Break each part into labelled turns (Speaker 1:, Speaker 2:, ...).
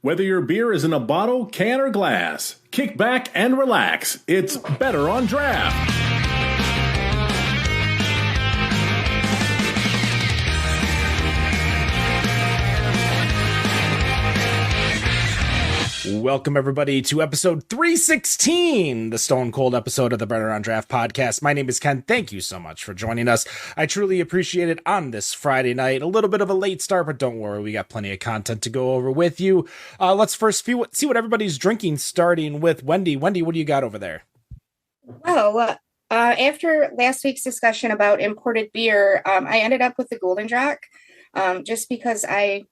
Speaker 1: Whether your beer is in a bottle, can, or glass, kick back and relax. It's Better on Draft.
Speaker 2: Welcome, everybody, to episode 316, the Stone Cold episode of the Better on Draft podcast. My name is Ken. Thank you so much for joining us. I truly appreciate it on this Friday night. A little bit of a late start, but don't worry, we got plenty of content to go over with you. Let's first see what everybody's drinking, starting with Wendy. Wendy, what do you got over there?
Speaker 3: Well, after last week's discussion about imported beer, I ended up with the Golden Jock, just because I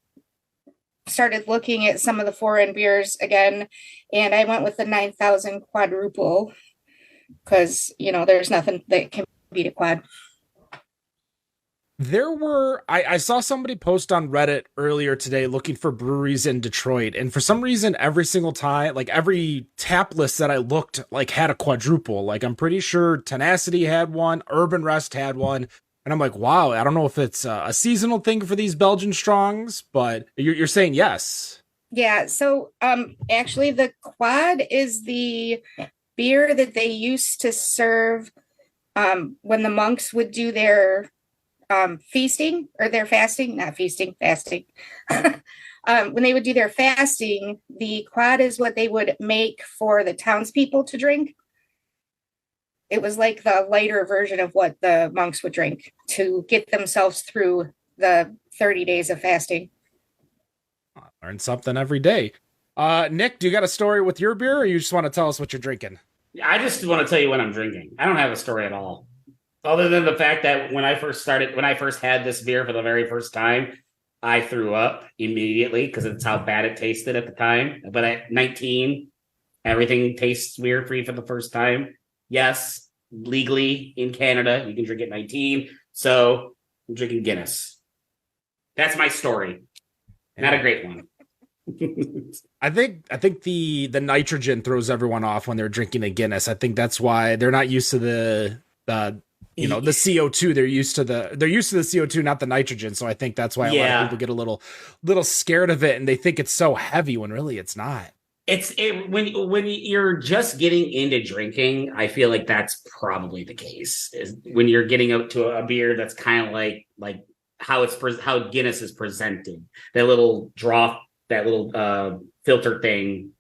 Speaker 3: started looking at some of the foreign beers again, and I went with the 9,000 quadruple because, you know, there's nothing that can beat a quad.
Speaker 2: I saw somebody post on Reddit earlier today looking for breweries in Detroit, and for some reason, every single time, like every tap list that I looked, like had a quadruple. Like I'm pretty sure Tenacity had one, Urban Rest had one. And I'm like, wow, I don't know if it's a seasonal thing for these Belgian strongs, but you're saying yes.
Speaker 3: Yeah, so actually the quad is the beer that they used to serve when the monks would do their feasting or their fasting, not feasting, fasting. When they would do their fasting, the quad is what they would make for the townspeople to drink. It was like the lighter version of what the monks would drink to get themselves through the 30 days of fasting.
Speaker 2: I learn something every day. Nick, do you got a story with your beer, or you just want to tell us what you're drinking?
Speaker 4: I just want to tell you what I'm drinking. I don't have a story at all. Other than the fact that when I first had this beer for the very first time, I threw up immediately because it's how bad it tasted at the time. But at 19, everything tastes weird for you for the first time. Yes, legally in Canada, you can drink at 19. So I'm drinking Guinness. That's my story. Not a great one.
Speaker 2: I think the nitrogen throws everyone off when they're drinking a Guinness. I think that's why they're not used to the CO2. They're used to the CO2, not the nitrogen. So I think that's why a lot of people get a little scared of it, and they think it's so heavy when really it's not.
Speaker 4: When you're just getting into drinking, I feel like that's probably the case. Is when you're getting up to a beer that's kind of like how Guinness is presented. That little filter thing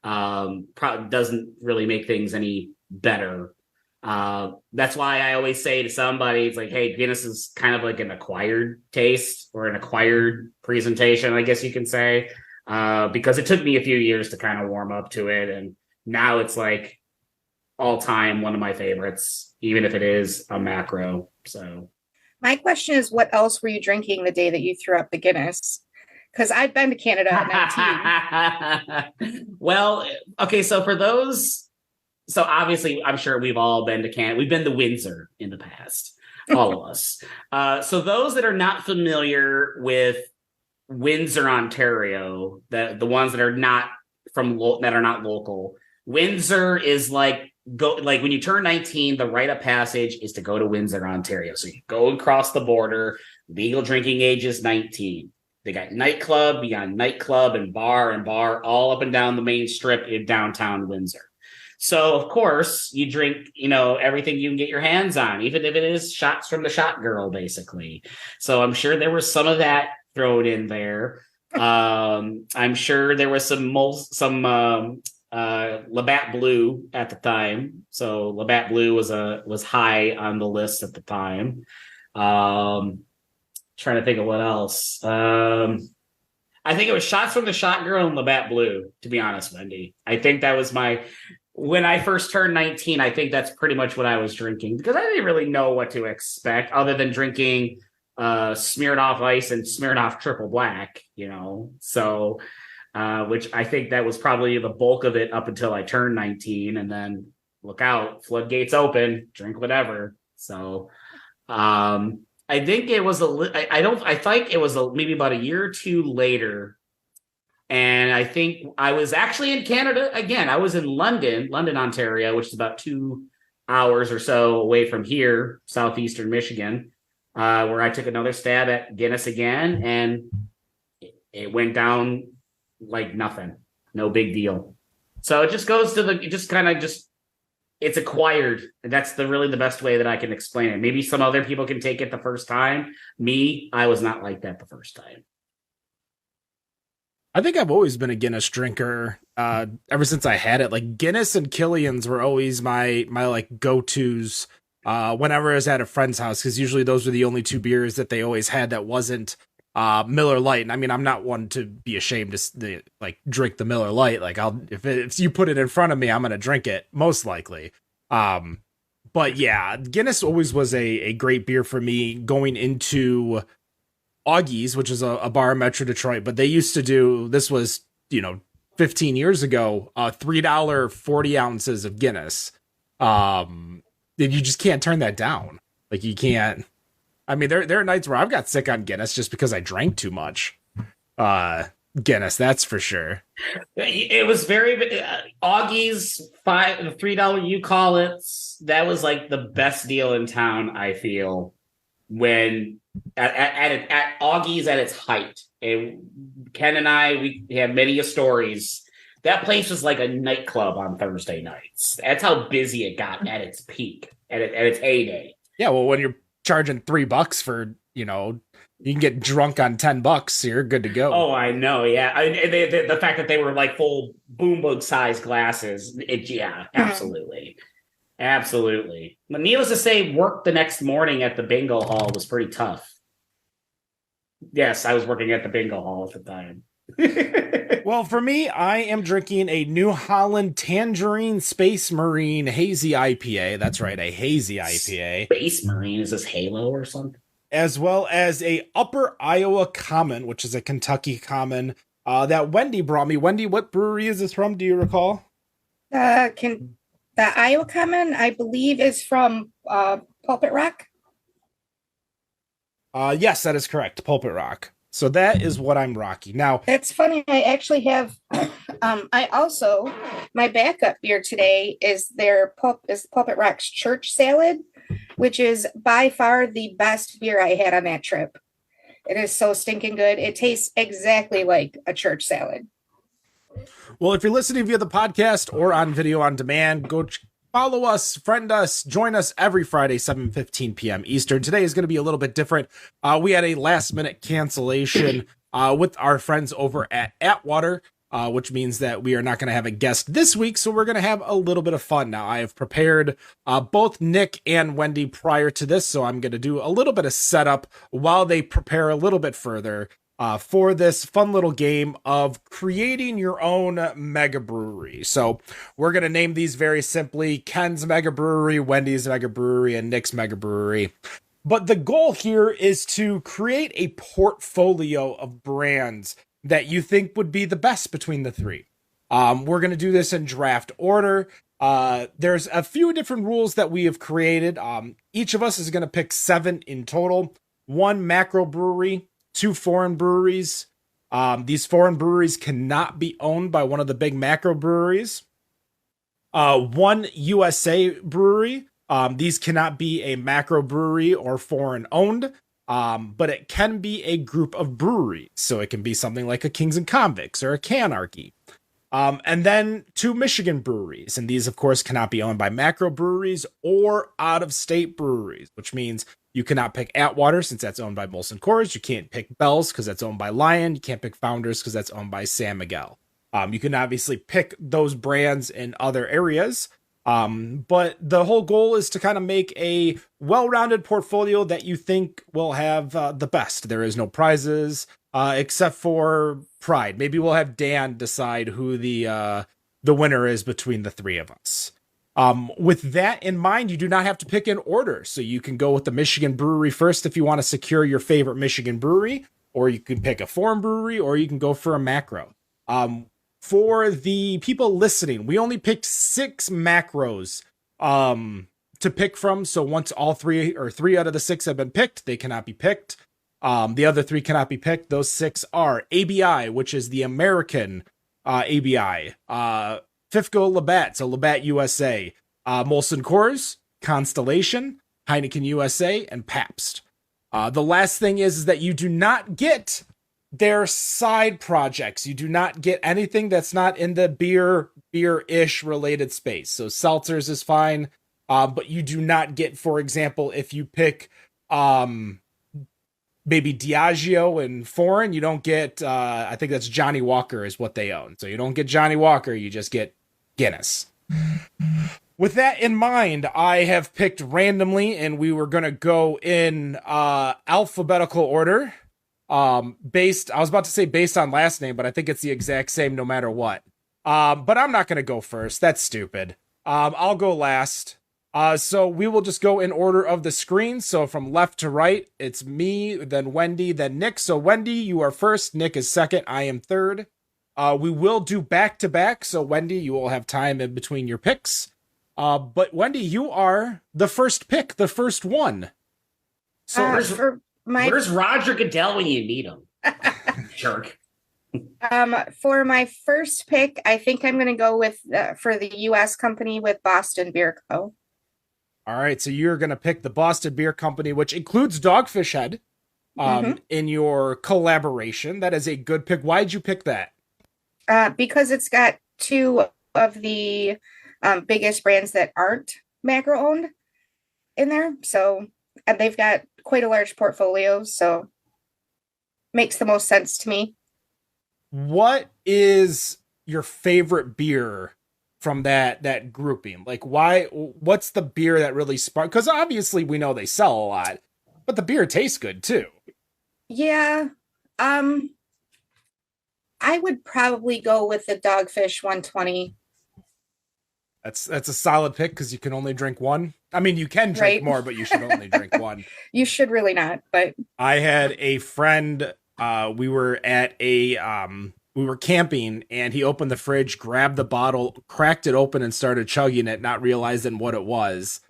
Speaker 4: doesn't really make things any better. That's why I always say to somebody, it's like, hey, Guinness is kind of like an acquired taste or an acquired presentation, I guess you can say. Because it took me a few years to kind of warm up to it. And now it's like all time one of my favorites, even if it is a macro. So
Speaker 3: my question is, what else were you drinking the day that you threw up the Guinness? Because I've been to Canada at 19.
Speaker 4: Well, okay. So obviously I'm sure we've all been to Canada. We've been to Windsor in the past, all of us. So those that are not familiar with Windsor, Ontario, the ones that are not local. Windsor is like when you turn 19, the rite of passage is to go to Windsor, Ontario. So you go across the border. Legal drinking age is 19. They got nightclub beyond nightclub and bar all up and down the main strip in downtown Windsor. So of course you drink, everything you can get your hands on, even if it is shots from the shot girl, basically. So I'm sure there was some of that thrown in there. I'm sure there was some Labatt Blue at the time. So Labatt Blue was high on the list at the time. Trying to think of what else. I think it was shots from the shot girl and Labatt Blue, to be honest, Wendy. I think that was when I first turned 19, I think that's pretty much what I was drinking, because I didn't really know what to expect other than drinking Smirnoff Ice and Smirnoff Triple Black, so which I think that was probably the bulk of it up until I turned 19, and then look out, floodgates open, drink whatever. So I think it was maybe about a year or two later, and I think I was actually in Canada again. I was in London, Ontario, which is about 2 hours or so away from here, southeastern Michigan. Where I took another stab at Guinness again, and it went down like nothing, no big deal. So it just goes to it's acquired. And that's really the best way that I can explain it. Maybe some other people can take it the first time. Me, I was not like that the first time.
Speaker 2: I think I've always been a Guinness drinker. Ever since I had it, like Guinness and Killian's were always my like go-tos. Whenever I was at a friend's house, because usually those were the only two beers that they always had that wasn't Miller Lite. And I mean, I'm not one to be ashamed to like drink the Miller Lite. Like if you put it in front of me, I'm gonna drink it most likely. But yeah, Guinness always was a great beer for me going into Augie's, which is a bar in Metro Detroit. But they used to do, this was 15 years ago, $3 40 ounces of Guinness. You just can't turn that down. Like you can't. I mean, there are nights where I've got sick on Guinness just because I drank too much. Guinness, that's for sure.
Speaker 4: It was very Augie's $3 you call it. That was like the best deal in town. I feel when at Augie's at its height, and Ken and I we have many stories. That place was like a nightclub on Thursday nights. That's how busy it got at its peak, at its heyday.
Speaker 2: Yeah, well, when you're charging $3 for, you can get drunk on $10, so you're good to go.
Speaker 4: Oh, I know. Yeah, the fact that they were like full boom book size glasses. Absolutely, absolutely. But needless to say, work the next morning at the bingo hall was pretty tough. Yes, I was working at the bingo hall at the time.
Speaker 2: Well, for me, I am drinking a New Holland Tangerine Space Marine Hazy IPA. That's right, a hazy IPA.
Speaker 4: Space Marine, is this Halo or something?
Speaker 2: As well as a Upper Iowa Common, which is a Kentucky Common that Wendy brought me. Wendy, what brewery is this from? Do you recall?
Speaker 3: The Iowa Common, I believe, is from Pulpit Rock.
Speaker 2: Yes, that is correct. Pulpit Rock. So that is what I'm rocking. Now,
Speaker 3: it's funny. I actually have, my backup beer today is Pulpit Rock's Church Salad, which is by far the best beer I had on that trip. It is so stinking good. It tastes exactly like a church salad.
Speaker 2: Well, if you're listening via the podcast or on video on demand, go follow us, friend us, join us every Friday, 7:15 p.m. Eastern. Today is going to be a little bit different. We had a last-minute cancellation with our friends over at Atwater, which means that we are not going to have a guest this week, so we're going to have a little bit of fun. Now, I have prepared both Nick and Wendy prior to this, so I'm going to do a little bit of setup while they prepare a little bit further for this fun little game of creating your own mega brewery. So we're going to name these very simply Ken's Mega Brewery, Wendy's Mega Brewery, and Nick's Mega Brewery. But the goal here is to create a portfolio of brands that you think would be the best between the three. We're going to do this in draft order. There's a few different rules that we have created. Each of us is going to pick 7 in total. 1 macro brewery, 2 foreign breweries. These foreign breweries cannot be owned by one of the big macro breweries. 1 USA brewery. These cannot be a macro brewery or foreign owned, but it can be a group of breweries. So it can be something like a Kings and Convicts or a Canarchy. And then 2 Michigan breweries. And these, of course, cannot be owned by macro breweries or out-of-state breweries, which means you cannot pick Atwater since that's owned by Molson Coors. You can't pick Bell's because that's owned by Lion. You can't pick Founders because that's owned by San Miguel. You can obviously pick those brands in other areas. But the whole goal is to kind of make a well-rounded portfolio that you think will have the best. There is no prizes except for pride. Maybe we'll have Dan decide who the winner is between the 3 of us. With that in mind, you do not have to pick in order. So you can go with the Michigan brewery first if you want to secure your favorite Michigan brewery, or you can pick a foreign brewery, or you can go for a macro. For the people listening, we only picked 6 macros to pick from. So once all 3 out of the 6 have been picked, they cannot be picked. The other 3 cannot be picked. Those 6 are ABI, which is the American ABI. Fifco Labatt, so Labatt USA, Molson Coors, Constellation, Heineken USA, and Pabst. The last thing is that you do not get They're side projects. You do not get anything that's not in the beer-ish related space. So seltzers is fine, but you do not get, for example, if you pick maybe Diageo and foreign, you don't get, I think that's Johnny Walker is what they own. So you don't get Johnny Walker, you just get Guinness. With that in mind, I have picked randomly, and we were going to go in alphabetical order. I was about to say based on last name, but I think it's the exact same no matter what. But I'm not going to go first. That's stupid. I'll go last. So we will just go in order of the screen. So from left to right, it's me, then Wendy, then Nick. So Wendy, you are first. Nick is second. I am third. We will do back to back. So Wendy, you will have time in between your picks. But Wendy, you are the first pick, the first one. So
Speaker 4: where's Roger Goodell when you need him? Jerk.
Speaker 3: For my first pick, I think I'm going to go with for the U.S. company with Boston Beer Co.
Speaker 2: All right, so you're going to pick the Boston Beer Company, which includes Dogfish Head, in your collaboration. That is a good pick. Why'd you pick that?
Speaker 3: Because it's got two of the biggest brands that aren't macro owned in there. So, and they've got quite a large portfolio, so makes the most sense to me.
Speaker 2: What is your favorite beer from that grouping? Like, what's the beer that really sparked? Because obviously we know they sell a lot, but the beer tastes good too.
Speaker 3: Yeah. I would probably go with the Dogfish 120.
Speaker 2: That's a solid pick because you can only drink one. I mean, you can drink more, but you should only drink one.
Speaker 3: You should really not, but
Speaker 2: I had a friend, we were camping, and he opened the fridge, grabbed the bottle, cracked it open, and started chugging it, not realizing what it was.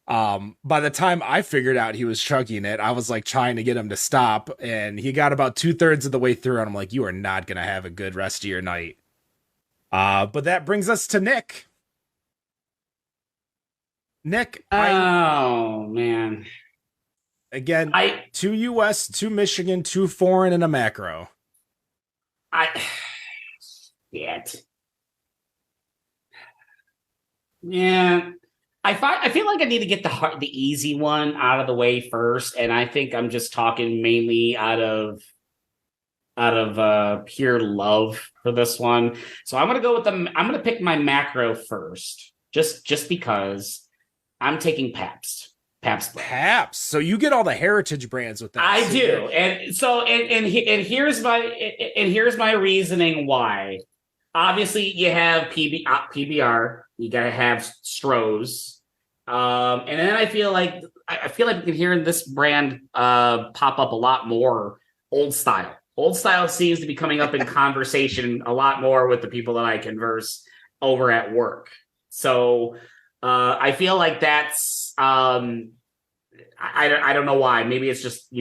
Speaker 2: By the time I figured out he was chugging it, I was like trying to get him to stop, and he got about 2/3 of the way through, and I'm like, you are not going to have a good rest of your night. But that brings us to Nick. Nick.
Speaker 4: Man.
Speaker 2: Again, 2 US, 2 Michigan, 2 foreign, and a macro.
Speaker 4: Yeah. I feel like I need to get the easy one out of the way first, and I think I'm just talking mainly out of pure love for this one. So I'm gonna pick my macro first, just because I'm taking Pabst.
Speaker 2: Pabst. So you get all the heritage brands with that.
Speaker 4: I do, and here's my reasoning why. Obviously, you have PBR. You gotta have Stroh's, and then I feel like we can hear this brand pop up a lot more. Old Style. Old Style seems to be coming up in conversation a lot more with the people that I converse over at work. So I feel like that's I don't know why. Maybe it's just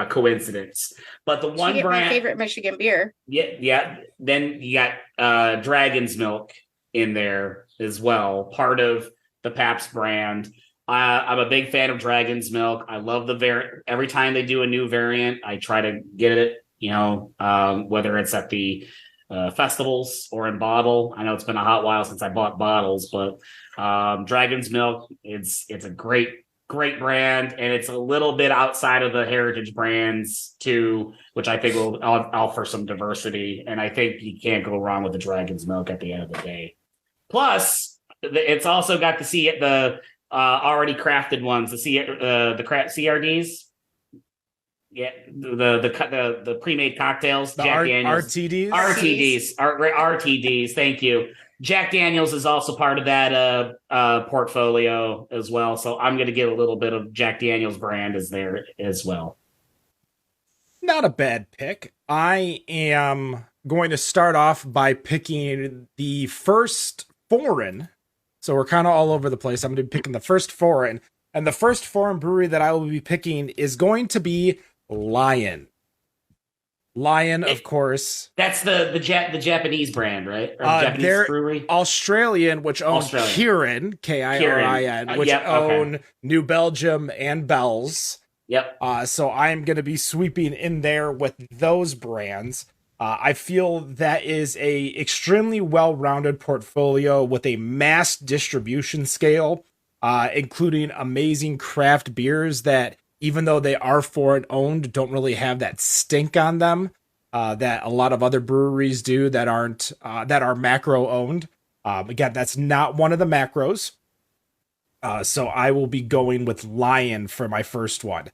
Speaker 4: coincidence. But the one brand,
Speaker 3: my favorite Michigan beer.
Speaker 4: Yeah. Then you got Dragon's Milk in there as well, part of the Pabst brand. I'm a big fan of Dragon's Milk. I love the variant. Every time they do a new variant, I try to get it. Whether it's at the festivals or in bottle. I know it's been a hot while since I bought bottles, but Dragon's Milk, it's a great brand, and it's a little bit outside of the heritage brands too, which I think will offer some diversity. And I think you can't go wrong with the Dragon's Milk at the end of the day. Plus, it's also got the already crafted ones, the craft CRDs. Yeah, the pre-made cocktails,
Speaker 2: the
Speaker 4: Jack Daniels, RTDs. Thank you. Jack Daniels is also part of that portfolio as well. So I'm going to get a little bit of Jack Daniels brand is there as well.
Speaker 2: Not a bad pick. I am going to start off by picking the first foreign. So we're kind of all over the place. I'm going to be picking the first foreign. And the first foreign brewery that I will be picking is going to be Lion, of course.
Speaker 4: That's the Japanese brand, right? Or Japanese brewery.
Speaker 2: Australian, which owns Kirin, Kirin, which own New Belgium and Bell's.
Speaker 4: Yep.
Speaker 2: So I am going to be sweeping in there with those brands. I feel that is a extremely well-rounded portfolio with a mass distribution scale, including amazing craft beers that, even though they are foreign owned, don't really have that stink on them that a lot of other breweries do that aren't that are macro owned. Again, that's not one of the macros. So I will be going with Lion for my first one.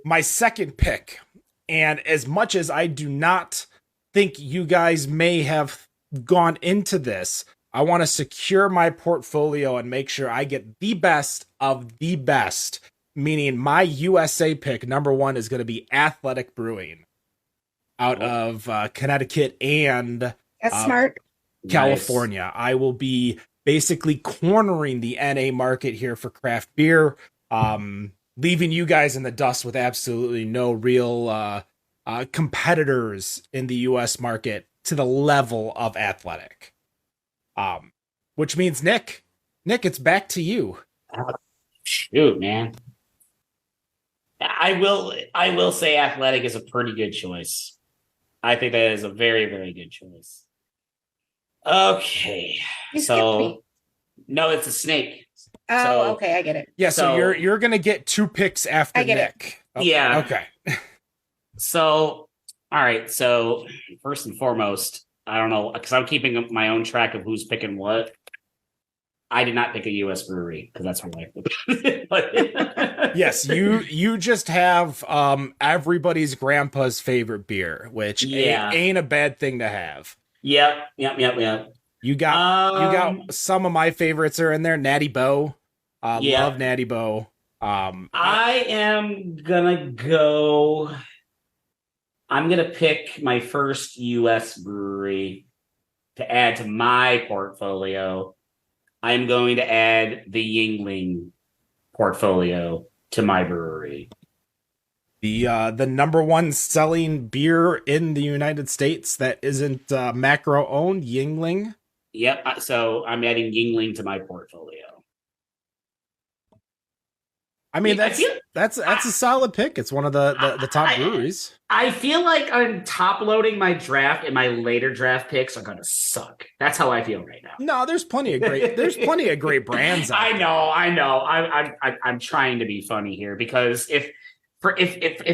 Speaker 2: My second pick, and as much as I do not think you guys may have gone into this, I want to secure my portfolio and make sure I get the best of the best, meaning my USA pick, number one, is going to be Athletic Brewing out of Connecticut and
Speaker 3: That's smart.
Speaker 2: California. Nice. I will be basically cornering the NA market here for craft beer, leaving you guys in the dust with absolutely no real competitors in the US market to the level of Athletic. Which means Nick, it's back to you.
Speaker 4: Shoot, man. I will say Athletic is a pretty good choice. I think that is a very, very good choice. Okay. No, it's a snake.
Speaker 3: Oh, okay, I get it.
Speaker 2: Yeah, so you're gonna get 2 picks after Nick.
Speaker 4: Okay. Yeah.
Speaker 2: Okay.
Speaker 4: So, all right. So first and foremost, I don't know, because I'm keeping my own track of who's picking what. I did not pick a U.S. brewery because that's what I.
Speaker 2: Yes, you just have everybody's grandpa's favorite beer, which ain't a bad thing to have.
Speaker 4: Yep.
Speaker 2: You got some of my favorites are in there. Natty Boh, love Natty Boh.
Speaker 4: I am gonna go. I'm gonna pick my first U.S. brewery to add to my portfolio. I'm going to add the Yuengling portfolio to my brewery.
Speaker 2: The number one selling beer in the United States that isn't macro owned, Yuengling.
Speaker 4: Yep. So I'm adding Yuengling to my portfolio.
Speaker 2: I mean, that's a solid pick. It's one of the top breweries.
Speaker 4: I feel like I'm top loading my draft, and my later draft picks are gonna suck. That's how I feel right now.
Speaker 2: No, there's plenty of great brands.
Speaker 4: I know. I'm trying to be funny here because if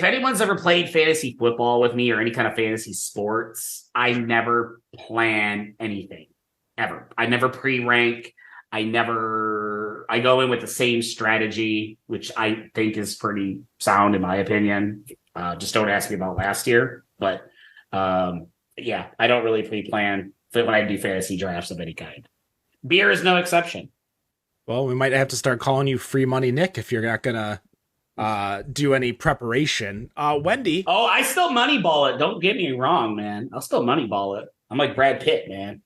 Speaker 4: anyone's ever played fantasy football with me or any kind of fantasy sports, I never plan anything ever. I never pre-rank. I go in with the same strategy, which I think is pretty sound in my opinion. Just don't ask me about last year. But I don't really pre-plan when I do fantasy drafts of any kind. Beer is no exception.
Speaker 2: Well, we might have to start calling you Free Money Nick if you're not going to do any preparation. Wendy.
Speaker 4: Oh, I still moneyball it. Don't get me wrong, man. I'll still moneyball it. I'm like Brad Pitt, man.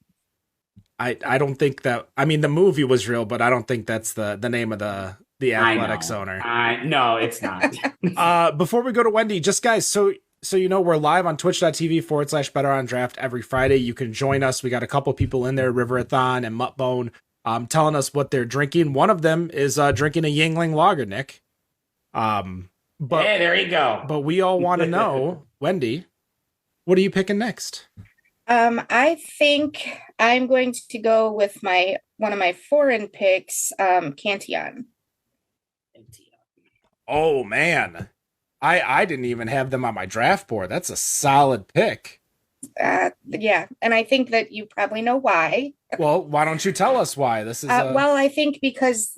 Speaker 2: I don't think that. I mean, the movie was real, but I don't think that's the name of the Athletics owner.
Speaker 4: No, it's not.
Speaker 2: Before we go to Wendy, just guys, so you know, we're live on twitch.tv/Better on Draft every Friday. You can join us. We got a couple people in there, Riverathon and Muttbone, telling us what they're drinking. One of them is drinking a Yuengling lager, Nick. But
Speaker 4: hey, there you go.
Speaker 2: But we all want to know, Wendy, what are you picking next?
Speaker 3: I think I'm going to go with one of my foreign picks, Cantillon.
Speaker 2: Oh man, I didn't even have them on my draft board. That's a solid pick.
Speaker 3: Yeah, and I think that you probably know why.
Speaker 2: Well, why don't you tell us why? This is
Speaker 3: well, I think because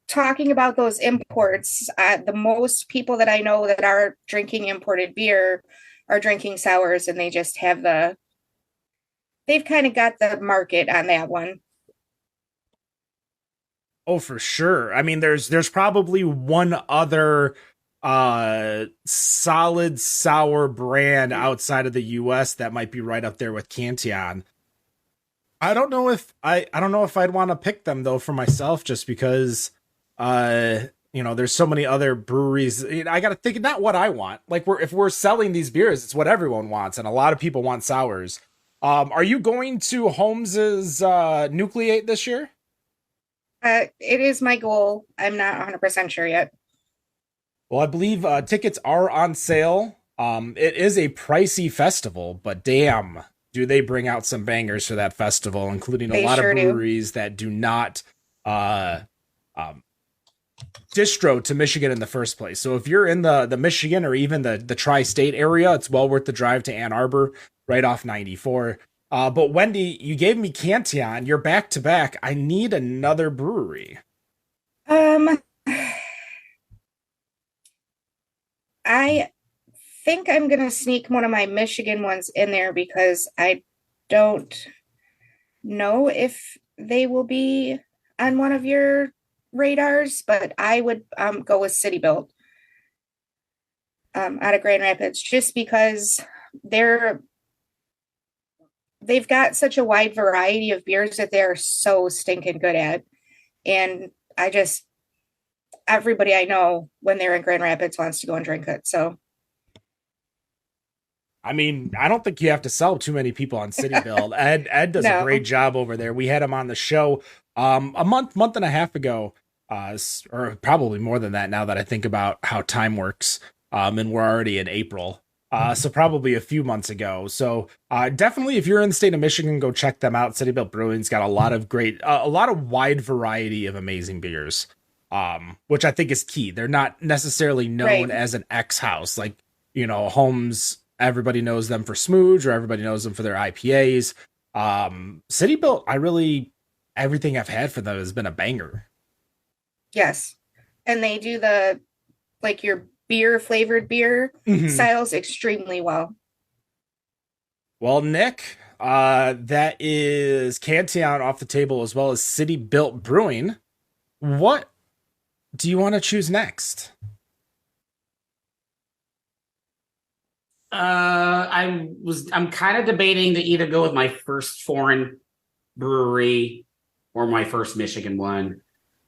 Speaker 3: talking about those imports, the most people that I know that are drinking imported beer are drinking sours, and they just have they've kind of got the market on that one.
Speaker 2: Oh, for sure. I mean, there's probably one other solid sour brand outside of the US that might be right up there with Cantillon. I don't know if I'd want to pick them though for myself, just because there's so many other breweries. I got to think, not what I want. Like, if we're selling these beers, it's what everyone wants, and a lot of people want sours. Are you going to Holmes's Nucleate this year?
Speaker 3: It is my goal. I'm not 100% sure yet.
Speaker 2: Well, I believe tickets are on sale. It is a pricey festival, but damn, do they bring out some bangers for that festival, including a
Speaker 3: They
Speaker 2: lot of
Speaker 3: sure do.
Speaker 2: breweries that do not uh, um, distro to Michigan in the first place. So if you're in the Michigan or even the tri-state area, it's well worth the drive to Ann Arbor, right off 94. But Wendy, you gave me Cantillon. You're back to back. I need another brewery.
Speaker 3: Um, I think I'm gonna sneak one of my Michigan ones in there because I don't know if they will be on one of your radars, but I would go with City Built out of Grand Rapids just because they've got such a wide variety of beers that they're so stinking good at. And everybody I know when they're in Grand Rapids wants to go and drink it. So
Speaker 2: I mean, I don't think you have to sell too many people on City Build. Ed does a great job over there. We had him on the show a month and a half ago, or probably more than that now that I think about how time works. And we're already in April. So probably a few months ago. So definitely, if you're in the state of Michigan, go check them out. City Built Brewing's got a lot of wide variety of amazing beers, which I think is key. They're not necessarily known as an X house, like, Holmes. Everybody knows them for Smooge, or everybody knows them for their IPAs. City Built, everything I've had for them has been a banger.
Speaker 3: Yes. And they do your beer flavored beer styles extremely well.
Speaker 2: Well, Nick, that is Cantillon off the table, as well as City Built Brewing. What do you want to choose next?
Speaker 4: I'm kind of debating to either go with my first foreign brewery or my first Michigan one.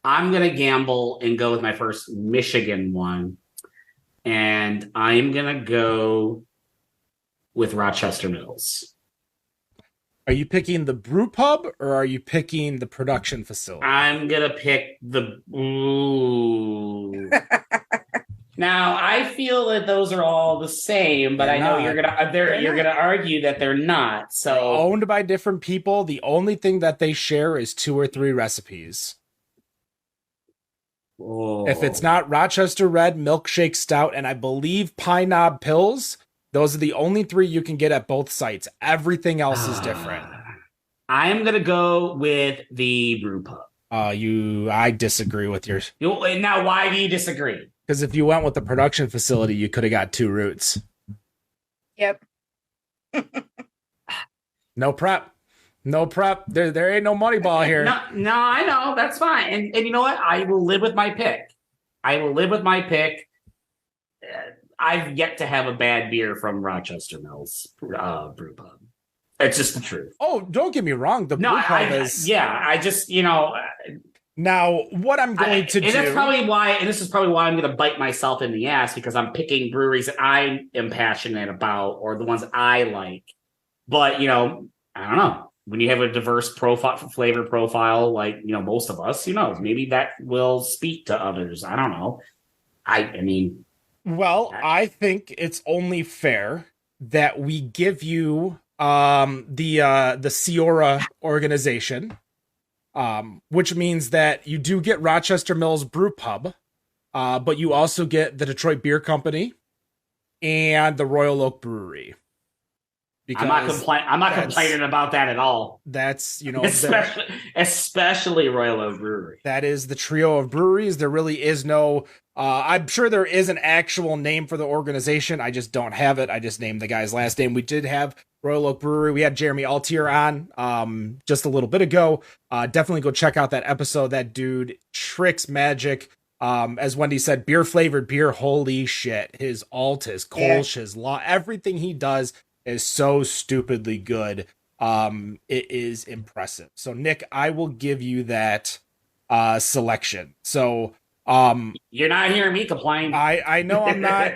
Speaker 4: I'm going to gamble and go with my first Michigan one. And I'm going to go with Rochester Mills.
Speaker 2: Are you picking the brew pub or are you picking the production facility?
Speaker 4: I'm going to pick the... Ooh. Now, I feel that those are all the same, but I know you're gonna argue that they're not. So
Speaker 2: they're owned by different people. The only thing that they share is 2 or 3 recipes.
Speaker 4: Oh.
Speaker 2: If it's not Rochester Red, Milkshake Stout, and I believe Pine Knob Pills, those are the only 3 you can get at both sites. Everything else is different.
Speaker 4: I'm gonna go with the brew pub.
Speaker 2: I disagree with yours.
Speaker 4: Now, why do you disagree?
Speaker 2: Because if you went with the production facility, you could have got 2 routes.
Speaker 3: Yep.
Speaker 2: No prep. There ain't no money ball here.
Speaker 4: No, I know. That's fine. And you know what? I will live with my pick. I've yet to have a bad beer from Rochester Mills brew pub. It's just the truth.
Speaker 2: Oh, don't get me wrong. The brew pub is...
Speaker 4: Yeah, I just,
Speaker 2: Now, what I'm going to do...
Speaker 4: And this is probably why I'm going to bite myself in the ass, because I'm picking breweries that I am passionate about or the ones I like. But, I don't know. When you have a diverse flavor profile, like, most of us, maybe that will speak to others. I don't know.
Speaker 2: Well, I think it's only fair that we give you the Ciora organization, which means that you do get Rochester Mills Brew Pub, but you also get the Detroit Beer Company and the Royal Oak Brewery.
Speaker 4: I'm not complaining about that at all.
Speaker 2: That's,
Speaker 4: especially Royal Oak Brewery.
Speaker 2: That is the trio of breweries. There really is no, I'm sure there is an actual name for the organization. I just don't have it. I just named the guy's last name. We did have Royal Oak Brewery. We had Jeremy Altier on just a little bit ago. Definitely go check out that episode. That dude tricks magic. As Wendy said, beer flavored beer. Holy shit. His alt, his Kolsch, his law, everything he does is so stupidly good. It is impressive. So Nick, I will give you that selection. So
Speaker 4: you're not hearing me complain.
Speaker 2: I know I'm not,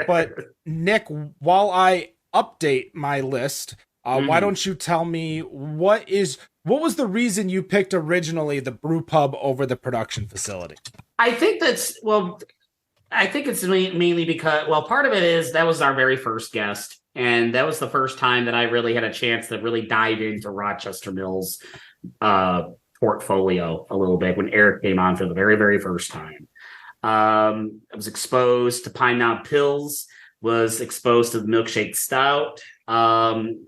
Speaker 2: but Nick, while I update my list, why don't you tell me what was the reason you picked originally the brew pub over the production facility?
Speaker 4: I think I think it's mainly because, well, part of it is that was our very first guest, and that was the first time that I really had a chance to really dive into Rochester Mills portfolio a little bit when Eric came on for the very, very first time. I was exposed to Pine Knob Pills, was exposed to the Milkshake Stout.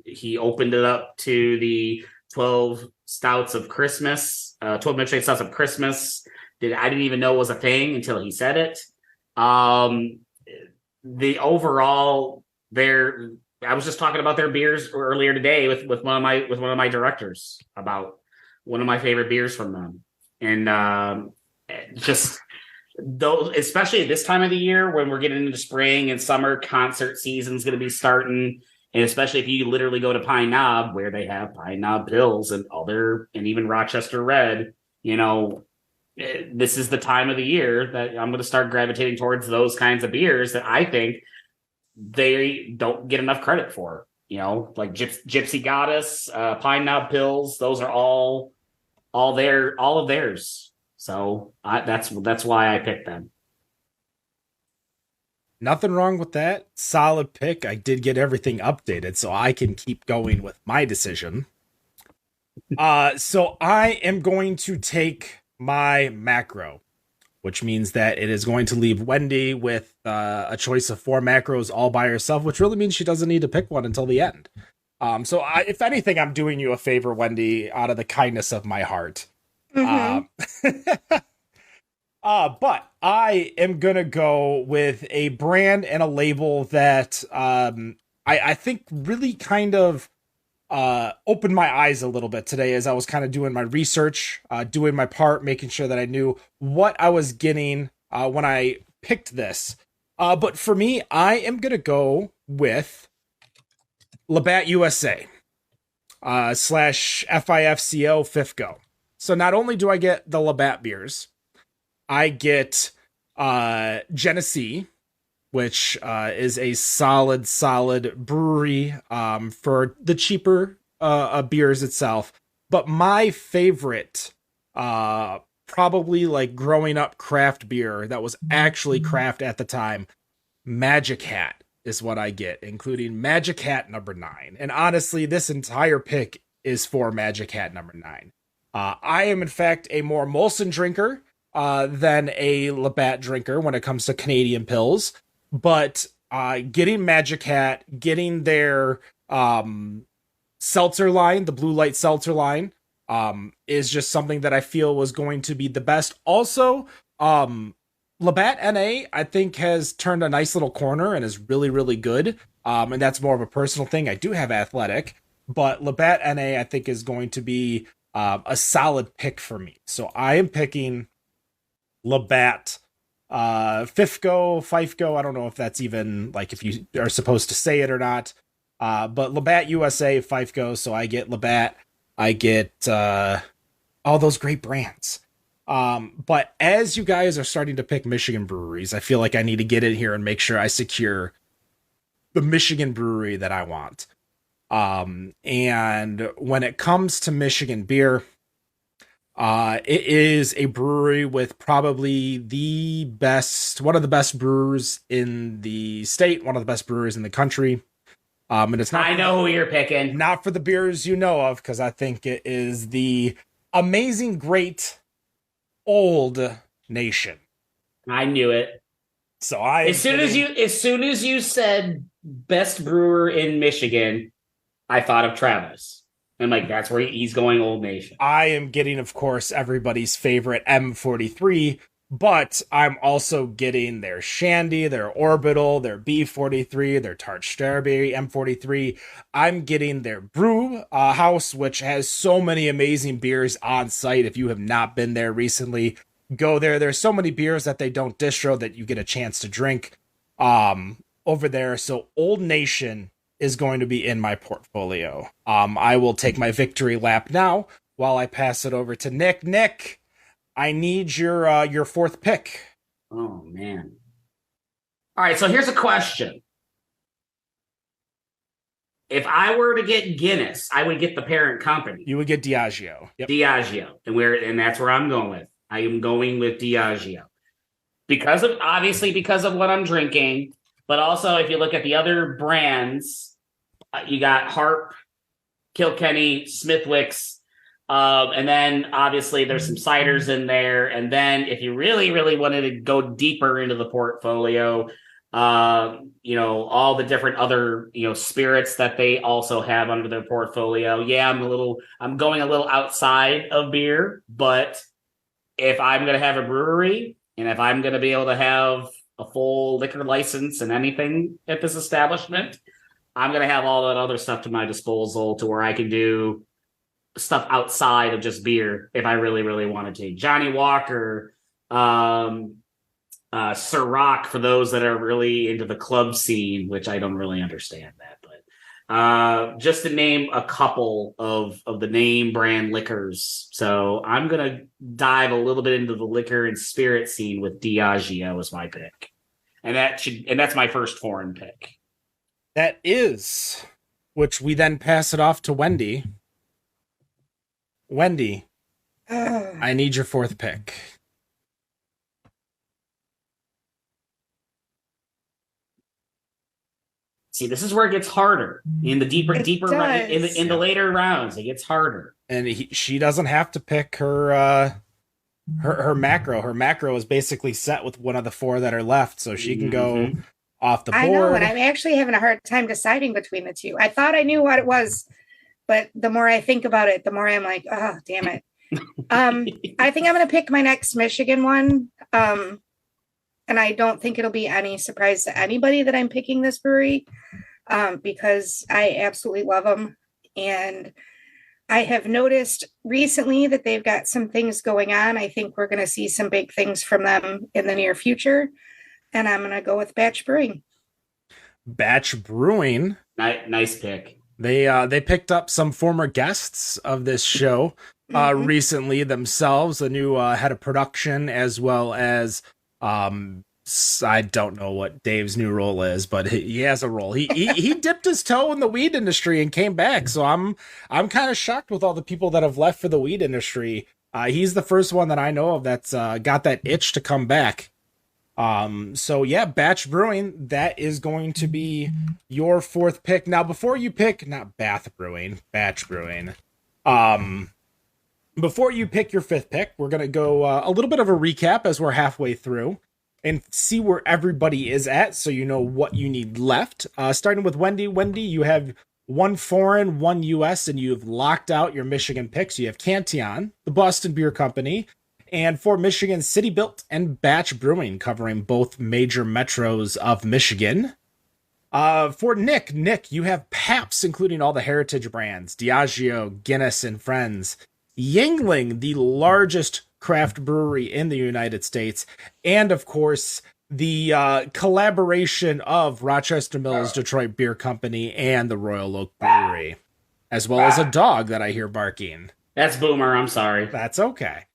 Speaker 4: He opened it up to the 12 Stouts of Christmas, 12 Milkshake Stouts of Christmas. I didn't even know was a thing until he said it. The overall, I was just talking about their beers earlier today with one of my directors about one of my favorite beers from them, and just those, especially at this time of the year when we're getting into spring and summer, concert season's going to be starting, and especially if you literally go to Pine Knob where they have Pine Knob Pills and even Rochester Red, this is the time of the year that I'm going to start gravitating towards those kinds of beers that I think they don't get enough credit for. Like Gypsy Goddess, Pine Knob Pills. Those are all of theirs. So that's why I picked them.
Speaker 2: Nothing wrong with that. Solid pick. I did get everything updated, so I can keep going with my decision. So I am going to take my macro, which means that it is going to leave Wendy with a choice of 4 macros all by herself, which really means she doesn't need to pick one until the end. So if anything, I'm doing you a favor, Wendy, out of the kindness of my heart. Mm-hmm. But I am going to go with a brand and a label that I think really kind of opened my eyes a little bit today as I was kind of doing my research, doing my part, making sure that I knew what I was getting when I picked this. But for me, I am going to go with Labatt USA / FIFCO FIFCO. So not only do I get the Labatt beers, I get Genesee, which is a solid brewery for the cheaper beers itself. But my favorite, probably like growing up craft beer that was actually craft at the time, Magic Hat is what I get, including Magic Hat number 9. And honestly, this entire pick is for Magic Hat number 9. I am, in fact, a more Molson drinker than a Labatt drinker when it comes to Canadian pills. But getting Magic Hat, getting their seltzer line, the Blue Light seltzer line, is just something that I feel was going to be the best. Also, Labatt NA, I think, has turned a nice little corner and is really, really good. And that's more of a personal thing. I do have Athletic, but Labatt NA, I think, is going to be a solid pick for me. So I am picking Labatt FIFCO. I don't know if that's even like if you are supposed to say it or not. But Labatt USA FIFCO. So I get Labatt. I get all those great brands. But as you guys are starting to pick Michigan breweries, I feel like I need to get in here and make sure I secure the Michigan brewery that I want. And when it comes to Michigan beer, it is a brewery with probably one of the best brewers in the state, one of the best brewers in the country. And it's not.
Speaker 4: I know who you're picking.
Speaker 2: Not for the beers you know of, because I think it is the Amazing Great Old Nation.
Speaker 4: I knew it.
Speaker 2: So
Speaker 4: as soon as you said best brewer in Michigan, I thought of Travis. I'm like, that's where he's going, Old Nation.
Speaker 2: I am getting, of course, everybody's favorite M43, but I'm also getting their Shandy, their Orbital, their B43, their Tart Strawberry M43. I'm getting their brew house, which has so many amazing beers on site. If you have not been there recently, go there. There's so many beers that they don't distro that you get a chance to drink over there. So Old Nation is going to be in my portfolio. I will take my victory lap now while I pass it over to Nick. Nick, I need your fourth pick.
Speaker 4: Oh, man. All right, so here's a question. If I were to get Guinness, I would get the parent company.
Speaker 2: You would get Diageo.
Speaker 4: Yep. Diageo. And that's where I'm going with. I am going with Diageo. because of what I'm drinking, but also if you look at the other brands, you got Harp, Kilkenny, Smithwick's, and then obviously there's some ciders in there. And then if you really, really wanted to go deeper into the portfolio, all the different other, spirits that they also have under their portfolio. Yeah, I'm going a little outside of beer, but if I'm going to have a brewery and if I'm going to be able to have a full liquor license and anything at this establishment, I'm going to have all that other stuff to my disposal to where I can do stuff outside of just beer if I really, really wanted to. Johnny Walker, Ciroc for those that are really into the club scene, which I don't really understand that. But just to name a couple of the name brand liquors. So I'm going to dive a little bit into the liquor and spirit scene with Diageo as my pick. And that's my first foreign pick.
Speaker 2: That is, which we then pass it off to Wendy. Wendy, I need your fourth pick.
Speaker 4: See, this is where it gets harder in the deeper in the later rounds. It gets harder,
Speaker 2: and she doesn't have to pick her macro. Her macro is basically set with one of the four that are left, so she can go off the board.
Speaker 3: I know, and I'm actually having a hard time deciding between the two. I thought I knew what it was, but the more I think about it, the more I'm like, oh, damn it. I think I'm going to pick my next Michigan one. And I don't think it'll be any surprise to anybody that I'm picking this brewery because I absolutely love them. And I have noticed recently that they've got some things going on. I think we're going to see some big things from them in the near future. And I'm going to go with Batch Brewing.
Speaker 2: Batch Brewing.
Speaker 4: Nice pick.
Speaker 2: They picked up some former guests of this show recently themselves, a new head of production, as well as I don't know what Dave's new role is, but he has a role. He dipped his toe in the weed industry and came back. So I'm kind of shocked with all the people that have left for the weed industry. He's the first one that I know of that's got that itch to come back. So yeah, Batch Brewing, that is going to be your fourth pick. Now, before you pick, not Bath Brewing, Batch Brewing. Before you pick your fifth pick, we're going to go a little bit of a recap as we're halfway through and see where everybody is at so you know what you need left. Starting with Wendy. Wendy, you have one foreign, one U.S., and you've locked out your Michigan picks. You have Cantillon, the Boston Beer Company, and for Michigan, City Built and Batch Brewing, covering both major metros of Michigan. For Nick, you have Pabst, including all the heritage brands, Diageo, Guinness, and Friends. Yuengling, the largest craft brewery in the United States, and of course the collaboration of Rochester Mills Detroit Beer Company and the Royal Oak Brewery, as well as a dog that I hear barking.
Speaker 4: That's Boomer, I'm sorry.
Speaker 2: That's okay.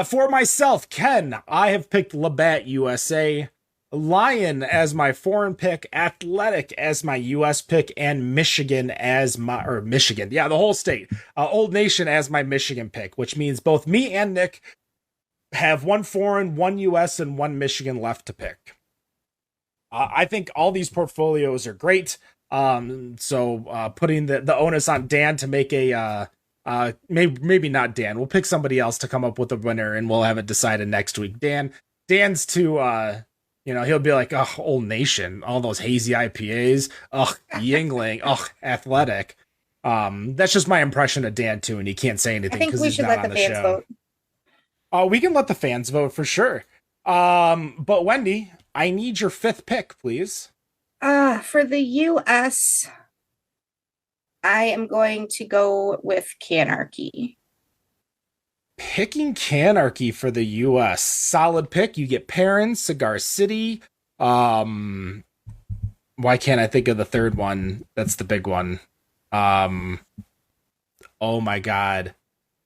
Speaker 2: For myself, Ken, I have picked Labatt USA, Lion as my foreign pick, Athletic as my U.S. pick, and Michigan as the whole state, Old Nation as my Michigan pick, which means both me and Nick have one foreign, one U.S., and one Michigan left to pick. I think all these portfolios are great. So putting the onus on Dan to make a maybe not Dan. We'll pick somebody else to come up with a winner, and we'll have it decided next week. Dan's too. He'll be like, oh, Old Nation, all those hazy IPAs, Yuengling, Athletic. That's just my impression of Dan too, and he can't say anything because he's not on the show. Vote. We can let the fans vote for sure. But Wendy, I need your fifth pick, please.
Speaker 3: For the U.S., I am going to go with Canarchy.
Speaker 2: Picking Canarchy for the U.S. Solid pick. You get Perrin, Cigar City. Why can't I think of the third one? That's the big one. Oh my God.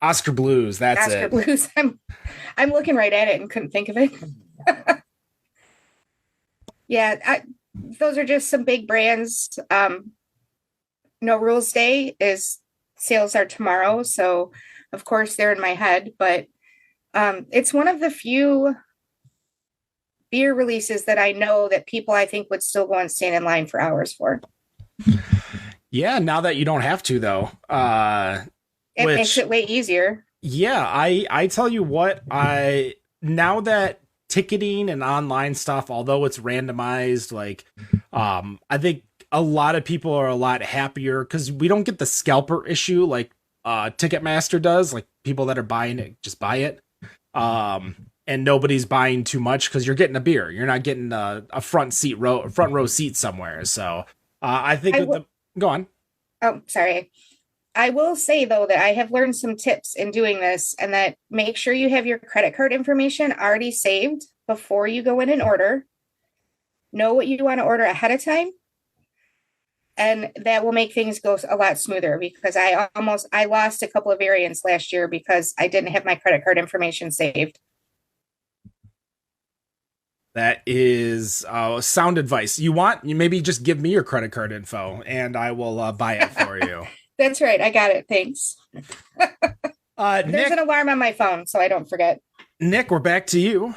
Speaker 2: Oscar Blues. That's
Speaker 3: Oscar Blues. I'm looking right at it and couldn't think of it. Yeah, those are just some big brands. No Rules Day sales are tomorrow, so of course they're in my head, but it's one of the few beer releases that I know that people I think would still go and stand in line for hours for.
Speaker 2: Yeah, now that you don't have to though.
Speaker 3: It makes it way easier.
Speaker 2: Yeah, I tell you what, now that ticketing and online stuff, although it's randomized, like I think a lot of people are a lot happier because we don't get the scalper issue like Ticketmaster does. Like people that are buying it just buy it. And nobody's buying too much because you're getting a beer. You're not getting a front row seat somewhere. So I think go on.
Speaker 3: Oh, sorry. I will say, though, that I have learned some tips in doing this, and that make sure you have your credit card information already saved before you go in and order. Know what you want to order ahead of time. And that will make things go a lot smoother, because I lost a couple of variants last year because I didn't have my credit card information saved.
Speaker 2: That is sound advice. You maybe just give me your credit card info and I will buy it for you.
Speaker 3: That's right. I got it. Thanks. There's
Speaker 2: Nick,
Speaker 3: an alarm on my phone, so I don't forget.
Speaker 2: Nick, we're back to you.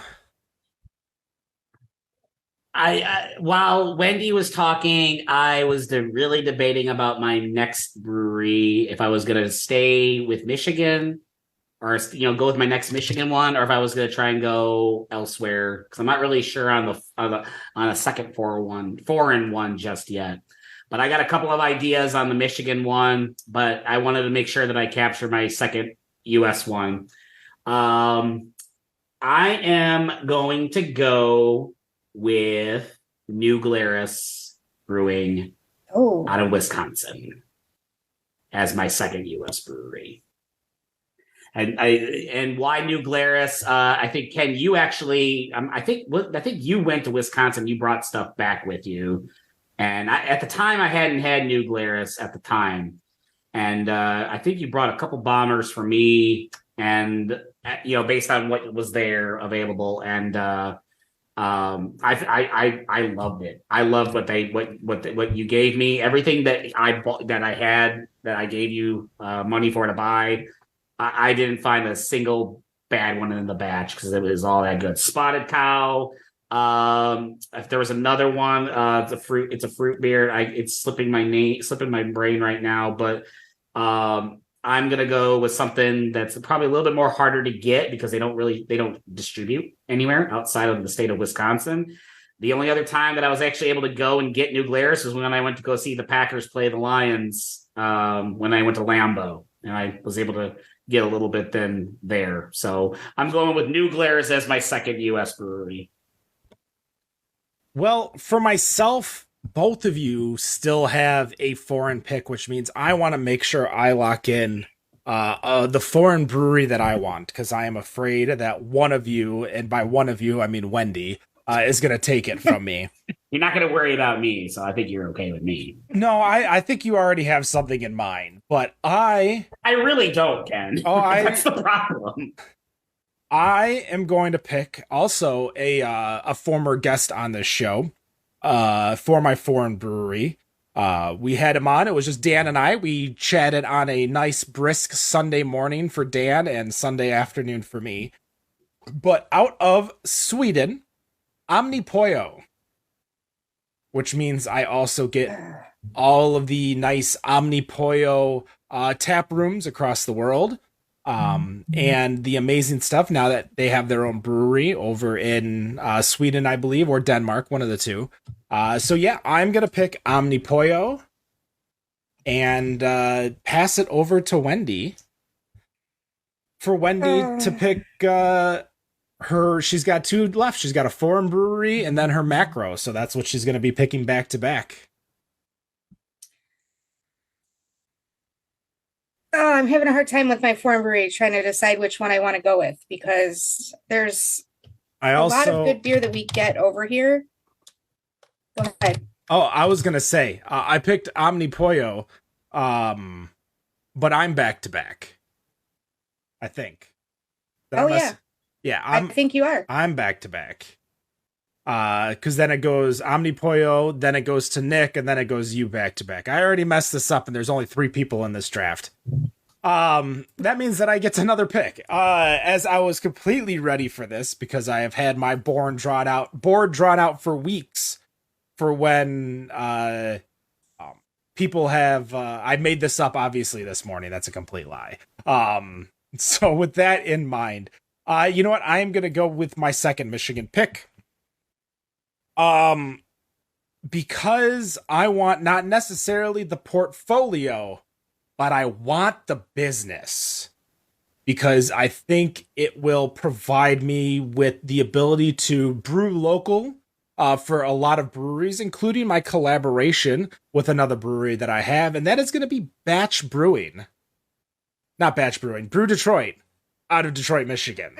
Speaker 4: While Wendy was talking, I was really debating about my next brewery, if I was going to stay with Michigan or, go with my next Michigan one, or if I was going to try and go elsewhere, because I'm not really sure on a second foreign one just yet. But I got a couple of ideas on the Michigan one, but I wanted to make sure that I capture my second U.S. one. I am going to go with New Glarus Brewing out of Wisconsin as my second U.S. brewery. And why New Glarus? I think, Ken, you actually, I think you went to Wisconsin. You brought stuff back with you. And at the time, I hadn't had New Glarus at the time. And I think you brought a couple bombers for me, and based on what was there available. And I loved it. I loved what you gave me. Everything that I bought, that I gave you money for to buy. I didn't find a single bad one in the batch because it was all that good. Spotted Cow. If there was another one, it's a fruit beer. It's slipping my brain right now, but I'm gonna go with something that's probably a little bit more harder to get because they don't distribute anywhere outside of the state of Wisconsin. The only other time that I was actually able to go and get New Glarus was when I went to go see the Packers play the Lions, when I went to Lambeau, and I was able to get a little bit then there. So I'm going with New Glarus as my second U.S. brewery.
Speaker 2: Well, for myself, both of you still have a foreign pick, which means I want to make sure I lock in the foreign brewery that I want, because I am afraid that one of you, and by one of you, I mean Wendy, is going to take it from me.
Speaker 4: You're not going to worry about me, so I think you're okay with me.
Speaker 2: No, I think you already have something in mind, but I
Speaker 4: really don't, Ken. That's the problem.
Speaker 2: I am going to pick also a former guest on this show for my foreign brewery. We had him on. It was just Dan and I. We chatted on a nice brisk Sunday morning for Dan and Sunday afternoon for me. But out of Sweden, Omnipollo, which means I also get all of the nice Omnipollo tap rooms across the world. And the amazing stuff now that they have their own brewery over in Sweden, I believe, or Denmark, one of the two. So yeah, I'm going to pick Omnipollo and pass it over to Wendy for Wendy to pick she's got two left. She's got a foreign brewery and then her macro. So that's what she's going to be picking back to back.
Speaker 3: Oh, I'm having a hard time with my foreign brewery trying to decide which one I want to go with, because there's a lot of good beer that we get over here. Go ahead.
Speaker 2: Oh, I was going to say, I picked Omnipollo, but I'm back to back. I think.
Speaker 3: Yeah.
Speaker 2: Yeah,
Speaker 3: I think you are.
Speaker 2: I'm back to back. Because then it goes Omnipollo, then it goes to Nick, and then it goes you back to back. I already messed this up, and there's only 3 people in this draft. That means that I get another pick. As I was completely ready for this because I have had my board drawn out for weeks for when people have I made this up obviously this morning. That's a complete lie. So with that in mind, you know what? I am going to go with my second Michigan pick. Because I want not necessarily the portfolio, but I want the business. Because I think it will provide me with the ability to brew local for a lot of breweries, including my collaboration with another brewery that I have, and that is going to be Batch Brewing. Not Batch Brewing, Brew Detroit, out of Detroit, Michigan.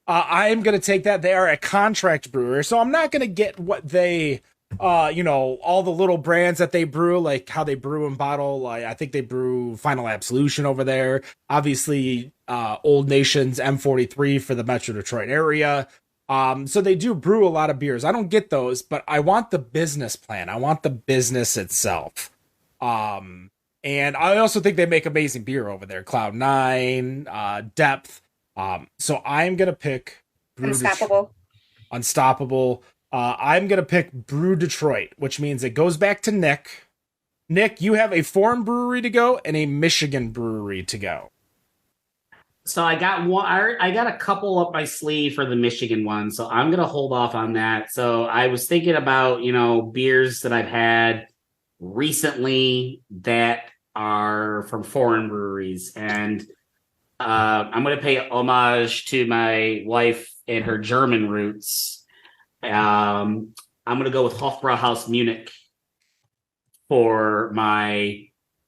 Speaker 2: I am going to take that. They are a contract brewer, so I'm not going to get what they, all the little brands that they brew, like how they brew and bottle. Like, I think they brew Final Absolution over there. Obviously, Old Nation's M43 for the Metro Detroit area. So they do brew a lot of beers. I don't get those, but I want the business plan. I want the business itself. And I also think they make amazing beer over there. Cloud9, Depth. So I'm going to pick Unstoppable. I'm going to pick Brew Detroit, which means it goes back to Nick. Nick, you have a foreign brewery to go and a Michigan brewery to go.
Speaker 4: So I got one. I got a couple up my sleeve for the Michigan one, so I'm going to hold off on that. So I was thinking about, beers that I've had recently that are from foreign breweries, and I'm going to pay homage to my wife and her German roots. I'm going to go with Hofbrauhaus Munich for my